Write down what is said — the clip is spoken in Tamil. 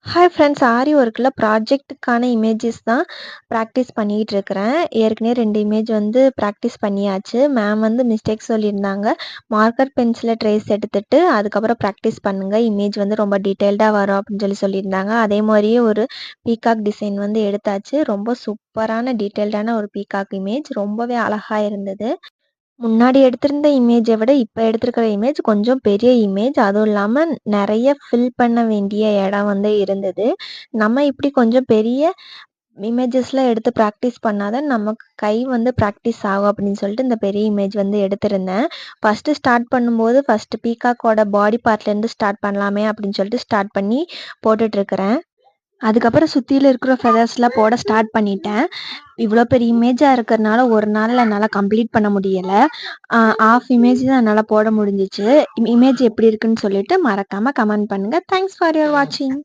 Hi friends! ஆரி ஒர்க்ல ப்ராஜெக்ட்டுக்கான இமேஜஸ் தான் ப்ராக்டிஸ் பண்ணிட்டு இருக்கிறேன். ஏற்கனவே 2 இமேஜ் ப்ராக்டிஸ் பண்ணியாச்சு. மேம் மிஸ்டேக் சொல்லியிருந்தாங்க. மார்க்கர் பென்சில ட்ரேஸ் எடுத்துட்டு, அதுக்கப்புறம் ப்ராக்டிஸ் பண்ணுங்க. இமேஜ் ரொம்ப டீட்டெயில்டா வரும் அப்படின்னு சொல்லியிருந்தாங்க. அதே மாரியே ஒரு பீகாக் டிசைன் எடுத்தாச்சு. ரொம்ப சூப்பரான டீட்டெயில்டான ஒரு பீகாக் இமேஜ். ரொம்பவே அழகா இருந்தது. முன்னாடி எடுத்திருந்த இமேஜ விட, இப்ப எடுத்திருக்கிற இமேஜ் கொஞ்சம் பெரிய இமேஜ். அதுவும் இல்லாம நெறைய ஃபில் பண்ண வேண்டிய இடம் இருந்தது. நம்ம இப்படி கொஞ்சம் பெரிய இமேஜஸ்லாம் எடுத்து பிராக்டிஸ் பண்ணா தான் நமக்கு கை பிராக்டிஸ் ஆகும் அப்படின்னு சொல்லிட்டு இந்த பெரிய இமேஜ் எடுத்திருந்தேன். ஃபர்ஸ்ட்டு பீகாக்கோட பாடி பார்ட்லேருந்து ஸ்டார்ட் பண்ணலாமே அப்படின்னு சொல்லிட்டு ஸ்டார்ட் பண்ணி போட்டுட்ருக்கிறேன். அதுக்கப்புறம் சுத்தியில இருக்கிற ஃபெதர்ஸ்லாம் போட ஸ்டார்ட் பண்ணிட்டேன். இவ்வளோ பெரிய இமேஜா இருக்கிறனால, ஒரு நாள்ல என்னால கம்ப்ளீட் பண்ண முடியல. ஹாஃப் இமேஜ் தான் என்னால போட முடிஞ்சுச்சு. இமேஜ் எப்படி இருக்குன்னு சொல்லிட்டு மறக்காம கமெண்ட் பண்ணுங்க. தேங்க்ஸ் ஃபார் யுவர் வாட்சிங்.